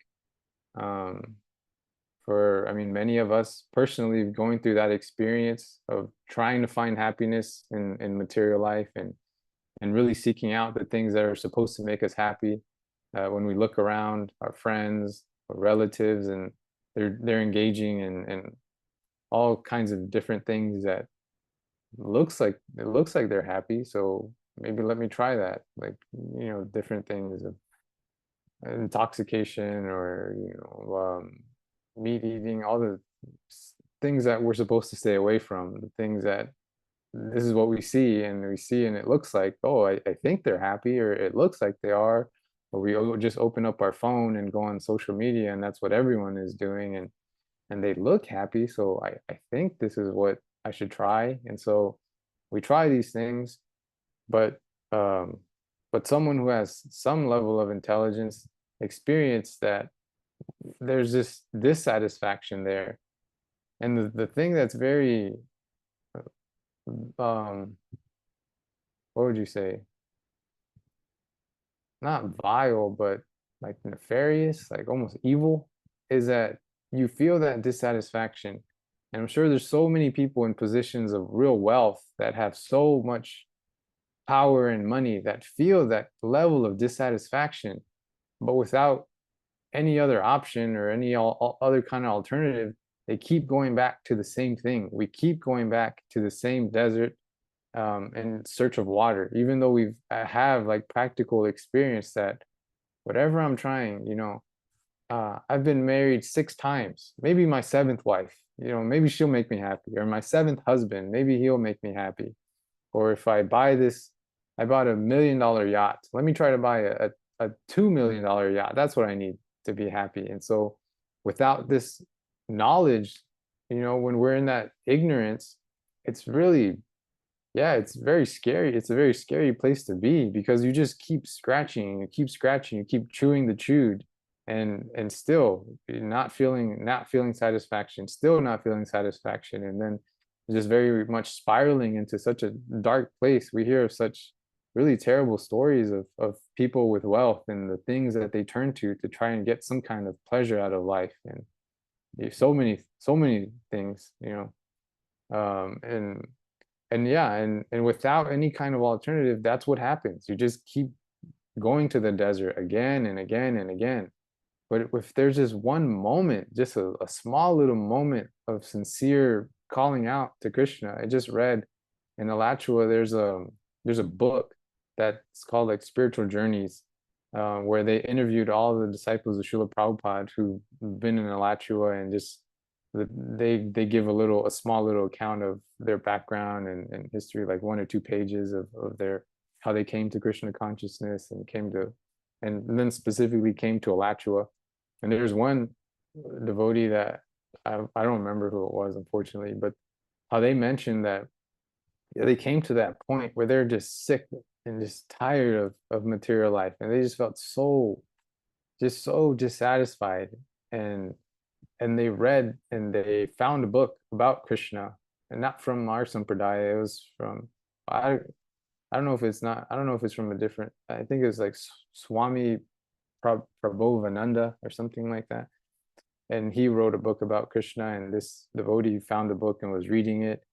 I mean, many of us personally going through that experience of trying to find happiness in material life, and really seeking out the things that are supposed to make us happy. When we look around our friends or relatives, and they're engaging in all kinds of different things that looks like they're happy, so maybe let me try that, like, different things of intoxication, or meat eating, all the things that we're supposed to stay away from, the things that this is what we see, and it looks like, oh, I think they're happy, or it looks like they are, or we just open up our phone and go on social media, and that's what everyone is doing, and they look happy, so I think this is what I should try. And so we try these things, but someone who has some level of intelligence experience that there's this dissatisfaction there. And the thing that's very what would you say, not vile, but like nefarious, like almost evil, is that you feel that dissatisfaction. And I'm sure there's so many people in positions of real wealth that have so much power and money that feel that level of dissatisfaction, but without any other option or any other kind of alternative, they keep going back to the same thing. We keep going back to the same desert in search of water, even though we've have like practical experience that whatever I'm trying, I've been married 6 times, maybe my 7th wife, maybe she'll make me happy, or my 7th husband, maybe he'll make me happy. Or if I bought a $1 million yacht, let me try to buy a $2 million yacht. That's what I need to be happy. And so without this knowledge, when we're in that ignorance, it's really, yeah, it's very scary. It's a very scary place to be, because you just keep scratching, you keep chewing the chewed, and still not feeling satisfaction, still not feeling satisfaction, and then just very much spiraling into such a dark place. We hear of such really terrible stories of people with wealth and the things that they turn to try and get some kind of pleasure out of life, and so many things, and yeah, and without any kind of alternative, that's what happens. You just keep going to the desert again and again and again. But if there's just one moment, just a small little moment of sincere calling out to Krishna. I just read in Alachua, there's a book that's called like Spiritual Journeys, where they interviewed all the disciples of Srila Prabhupada who've been in Alachua, and just they give a small little account of their background and history, like 1 or 2 pages of their how they came to Krishna consciousness and then specifically came to Alachua. And there's one devotee that I don't remember who it was, unfortunately, but how they mentioned that they came to that point where they're just sick and just tired of material life, and they just felt so dissatisfied, and they read and they found a book about Krishna, and not from our sampradaya. It was from I don't know if it's not I don't know if it's from a different. I think it was like Swami Prabhovananda or something like that. And he wrote a book about Krishna, and this devotee found the book and was reading it,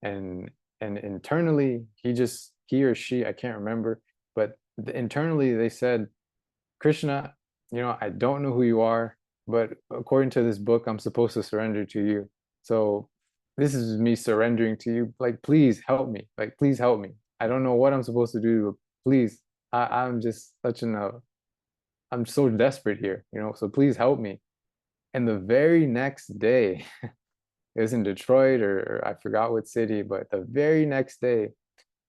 and internally he or she, I can't remember, but internally they said, Krishna, I don't know who you are, but according to this book, I'm supposed to surrender to you. So this is me surrendering to you. Like, please help me. Like, please help me. I don't know what I'm supposed to do, but please, I'm just I'm so desperate here, so please help me. And the very next day, it was in Detroit or I forgot what city, but the very next day,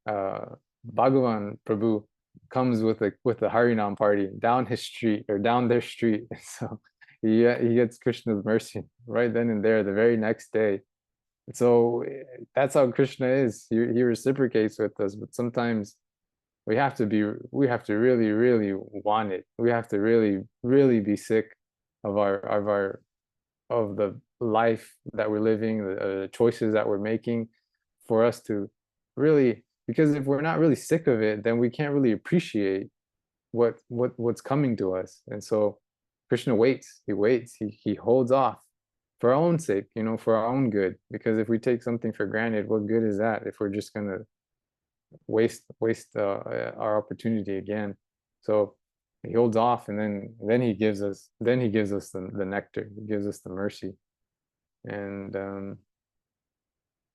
Bhagavan Prabhu comes with the Harinam party down his street or down their street. So he gets Krishna's mercy right then and there, the very next day. So that's how Krishna is. He reciprocates with us, but sometimes we have to really, really want it. We have to really, really be sick of the life that we're living, the choices that we're making, for us to really, because if we're not really sick of it, then we can't really appreciate what's coming to us. And so Krishna waits. He holds off for our own sake, for our own good. Because if we take something for granted, what good is that if we're just gonna waste our opportunity again? So he holds off, and then he gives us the nectar. He gives us the mercy. And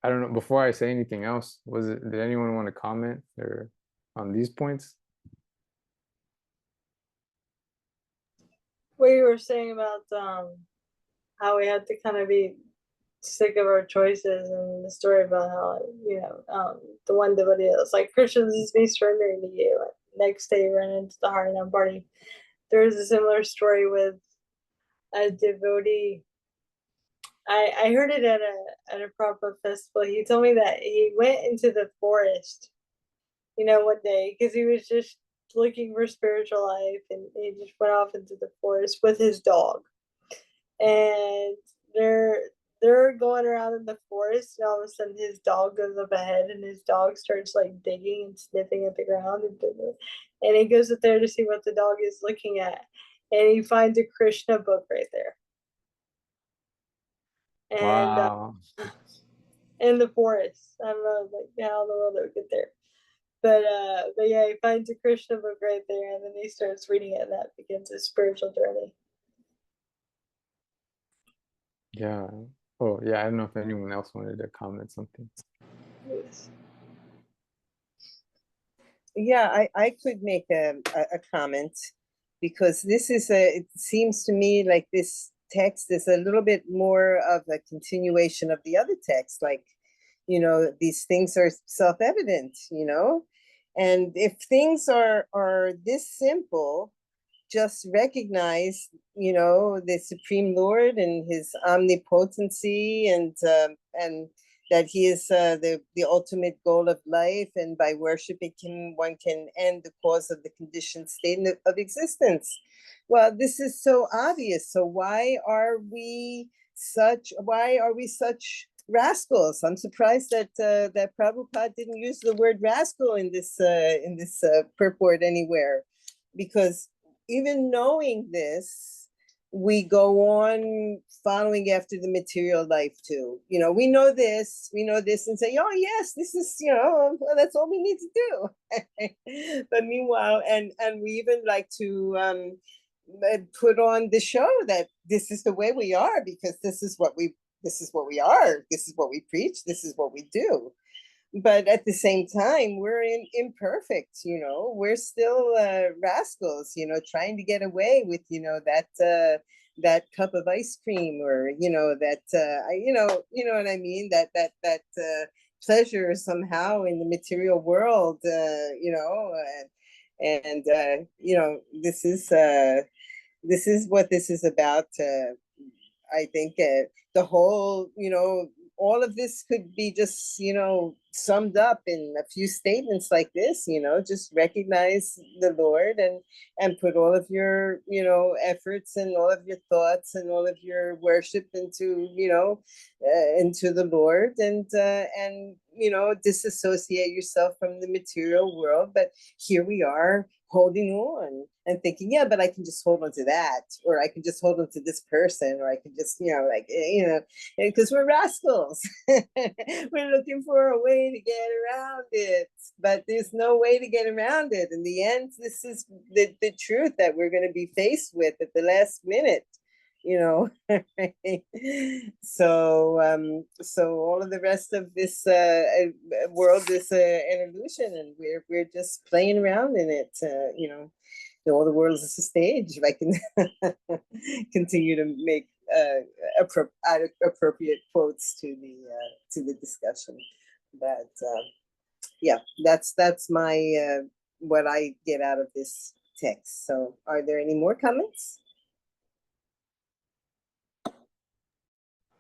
I don't know, before I say anything else, did anyone want to comment or on these points? What you were saying about how we had to kind of be sick of our choices, and the story about how the one devotee was like, Krishna, this is me surrendering to you. Next day, ran into the Harinam party. There was a similar story with a devotee. I heard it at a Prabhupada festival. He told me that he went into the forest, one day, because he was just looking for spiritual life, and he just went off into the forest with his dog. And they're going around in the forest, and all of a sudden his dog goes up ahead, and his dog starts like digging and sniffing at the ground, and he goes up there to see what the dog is looking at, and he finds a Krishna book right there. And Wow. in the forest, I don't know, like how in the world they would get there, but yeah, he finds a Krishna book right there, and then he starts reading it, and that begins his spiritual journey. Yeah. Oh, yeah. I don't know if anyone else wanted to comment something. Yes. Yeah, I could make a comment, because it seems to me like this text is a little bit more of a continuation of the other text. Like, these things are self-evident, and if things are this simple, just recognize, the Supreme Lord and his omnipotency, and that he is the ultimate goal of life, and by worshiping him, one can end the cause of the conditioned state of existence. Well, this is so obvious. So why are we such rascals? I'm surprised that that Prabhupada didn't use the word rascal in this purport anywhere, because even knowing this, we go on following after the material life too. We know this, and say, oh yes, this is, well, that's all we need to do. But meanwhile, and we even like to put on the show that this is the way we are, because this is what we are, this is what we preach, this is what we do. But at the same time, we're imperfect, we're still rascals, trying to get away with, that cup of ice cream, or that you know what I mean, that pleasure somehow in the material world, this is what this is about. I think the whole, all of this could be just, summed up in a few statements like this, just recognize the Lord, and put all of your, efforts and all of your thoughts and all of your worship into, into the Lord, and disassociate yourself from the material world. But here we are, holding on and thinking, yeah, but I can just hold on to that, or I can just hold on to this person, or I can just, because we're rascals. We're looking for a way to get around it, but there's no way to get around it. In the end, this is the truth that we're going to be faced with at the last minute. So all of the rest of this world is an illusion, and we're just playing around in it. All the world is a stage. If I can continue to make appropriate quotes to the discussion, but yeah, that's my what I get out of this text. So, are there any more comments?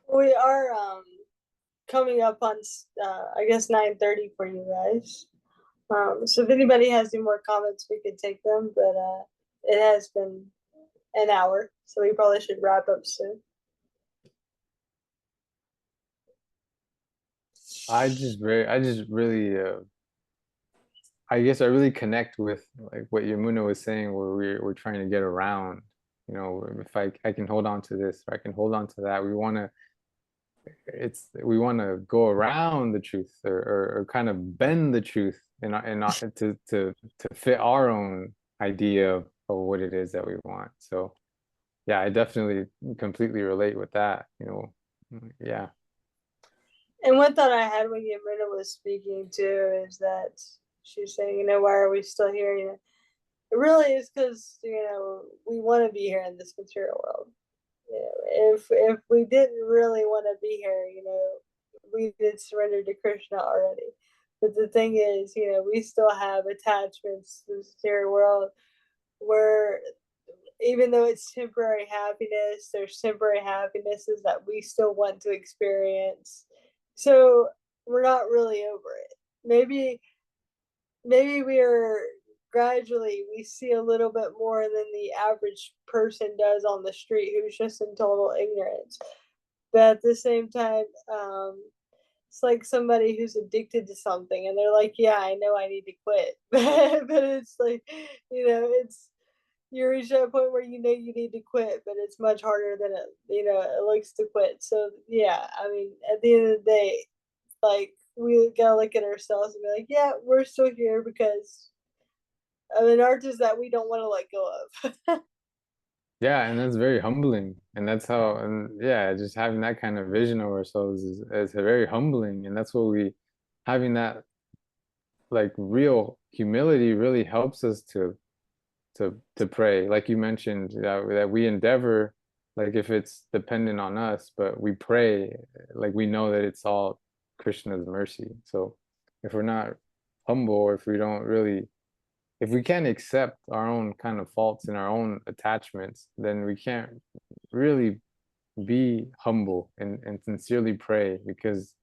We are coming up on I guess 9:30 for you guys. So if anybody has any more comments, we could take them, but it has been an hour, so we probably should wrap up soon. I just really I guess I really connect with like what Yamuna was saying, where we're trying to get around, if I can hold on to this, or I can hold on to that. We want to go around the truth, or kind of bend the truth, and not to fit our own idea of what it is that we want. So yeah, I definitely completely relate with that, yeah. And one thought I had when Yamuna was speaking too is that she's saying, why are we still here? It really is because we want to be here in this material world. If we didn't really want to be here, we did surrender to Krishna already. But the thing is, we still have attachments to this material world, where even though it's temporary happiness, there's temporary happinesses that we still want to experience. So we're not really over it. Maybe we are gradually, we see a little bit more than the average person does on the street, who's just in total ignorance. But at the same time, it's like somebody who's addicted to something, and they're like, yeah, I know I need to quit. But it's like, it's, you reach that point where you need to quit, but it's much harder than it looks to quit. So yeah, I mean, at the end of the day, like, we gotta look at ourselves and be like, yeah, we're still here because of an artist that we don't want to let go of. Yeah, and that's very humbling, and that's how, and yeah, just having that kind of vision of ourselves is very humbling, and that's what having that like real humility really helps us to pray, like you mentioned, that we endeavor, like if it's dependent on us, but we pray, like we know that it's all Krishna's mercy. So if we're not humble, or if we don't really, if we can't accept our own kind of faults and our own attachments, then we can't really be humble and sincerely pray, because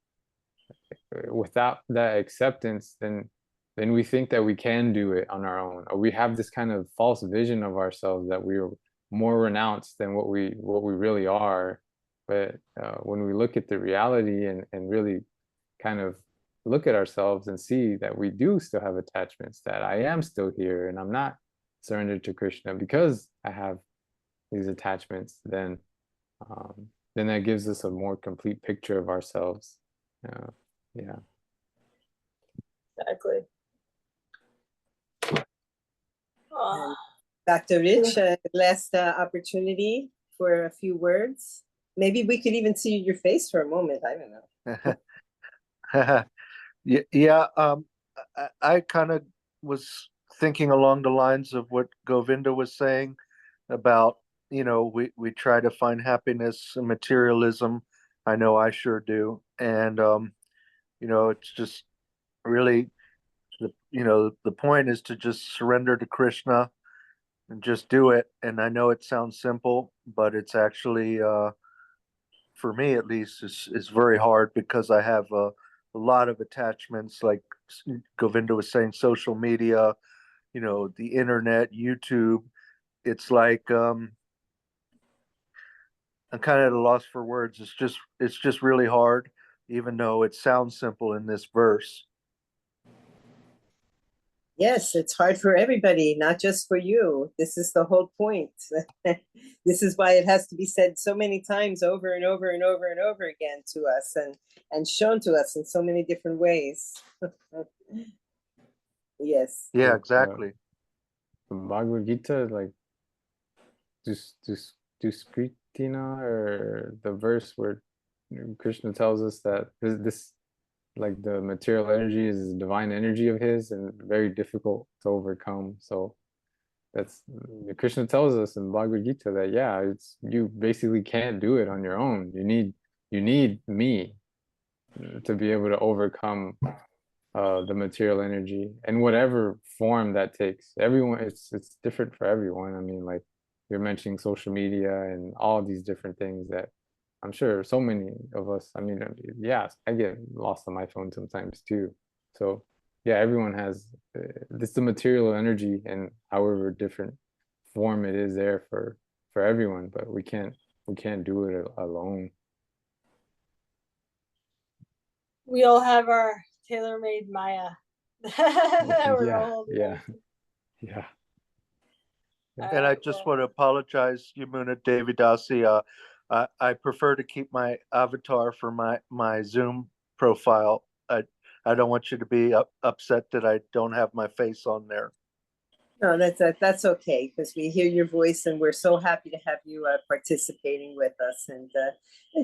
without that acceptance, then we think that we can do it on our own, or we have this kind of false vision of ourselves that we are more renounced than what we really are. But when we look at the reality, and really kind of look at ourselves and see that we do still have attachments, that I am still here and I'm not surrendered to Krishna because I have these attachments, then that gives us a more complete picture of ourselves. Yeah. Exactly. Dr. Rich, last opportunity for a few words. Maybe we could even see your face for a moment. I don't know. Yeah, I kind of was thinking along the lines of what Govinda was saying about, we try to find happiness in materialism. I know I sure do. And it's just really the point is to just surrender to Krishna and just do it. And I know it sounds simple, but it's actually for me at least is very hard because I have a lot of attachments, like Govinda was saying, social media, the internet, YouTube. It's like I'm kind of at a loss for words. It's just really hard, even though it sounds simple in this verse. Yes, it's hard for everybody, not just for you. This is the whole point. This is why it has to be said so many times over and over and over and over again to us and shown to us in so many different ways. Yes. Yeah, Like, exactly. the Bhagavad Gita, like Duskritina, or the verse where Krishna tells us that this like the material energy is the divine energy of his and very difficult to overcome. So that's Krishna tells us in Bhagavad Gita that yeah, it's you basically can't do it on your own. You need me to be able to overcome the material energy and whatever form that takes. Everyone, it's different for everyone. I mean, like you're mentioning social media and all these different things that I'm sure so many of us, I mean, yeah, I get lost on my phone sometimes too. So yeah, everyone has this the material energy and however different form it is there for everyone, but we can't do it alone. We all have our tailor-made Maya. That we're all holding Yeah, on to. yeah. And I just want to apologize, Yamuna Devidasi. I prefer to keep my avatar for my Zoom profile. I don't want you to be upset that I don't have my face on there. No, that's okay, because we hear your voice and we're so happy to have you participating with us. And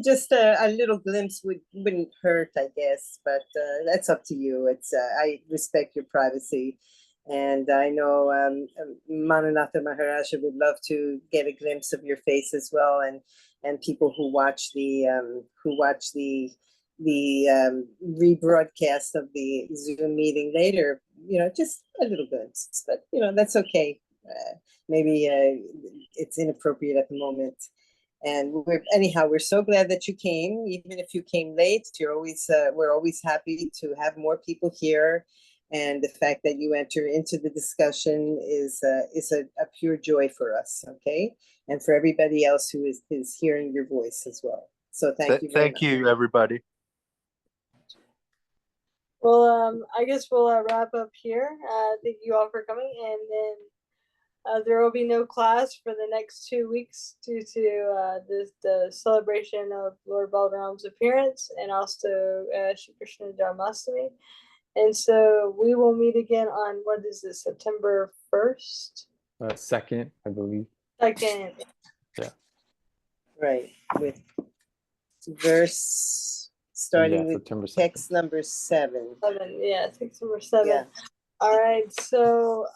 just a little glimpse wouldn't hurt, I guess, but that's up to you. It's I respect your privacy. And I know Mananatha Maharaja would love to get a glimpse of your face as well, and people who watch the rebroadcast of the Zoom meeting later, just a little glimpse, but that's okay. Maybe it's inappropriate at the moment. And we're so glad that you came, even if you came late. We're always happy to have more people here. And the fact that you enter into the discussion is a pure joy for us, okay? And for everybody else who is hearing your voice as well. So thank you very much. Thank you, everybody. Well, I guess we'll wrap up here. Thank you all for coming, and then there will be no class for the next 2 weeks due to the celebration of Lord Balram's appearance and also Shri Krishna Janmashtami. And so we will meet again on, what is it, September 1st? 2nd, I believe. 2nd. Yeah. Right, with verse starting with September 2nd. text number 7. 7, yeah, text number 7. Yeah. All right, so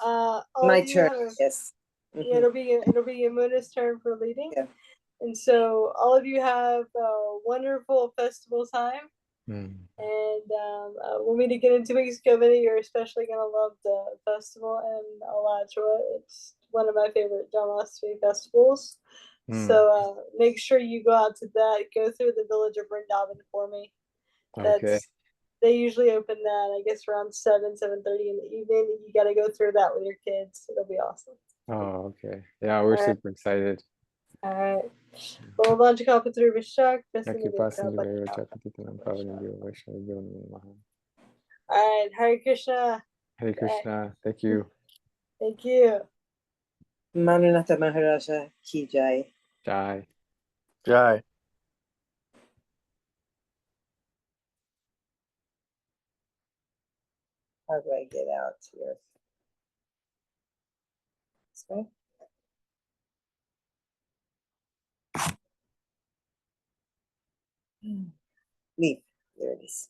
My turn. Yes. Yeah, it'll be Yamuna's turn for leading. Yeah. And so all of you have a wonderful festival time. Mm. And we'll meet again in 2 weeks. Govinda, you're especially gonna love the festival in Alachua. It's one of my favorite Janmashtami festivals. Mm. So make sure you go out to that. Go through the village of Vrindavan for me. Okay. They usually open that, I guess, around 7:30 in the evening. You got to go through that with your kids. It'll be awesome. Oh, okay. Yeah, we're super excited. All right. Well, Vanchakapatru Vishak. All right. Hare Krishna. Hare Krishna. Thank you. Thank you. Mananatha Maharaja ki jai. Jai. Jai. How do I get out here? This way? Leave. There it is.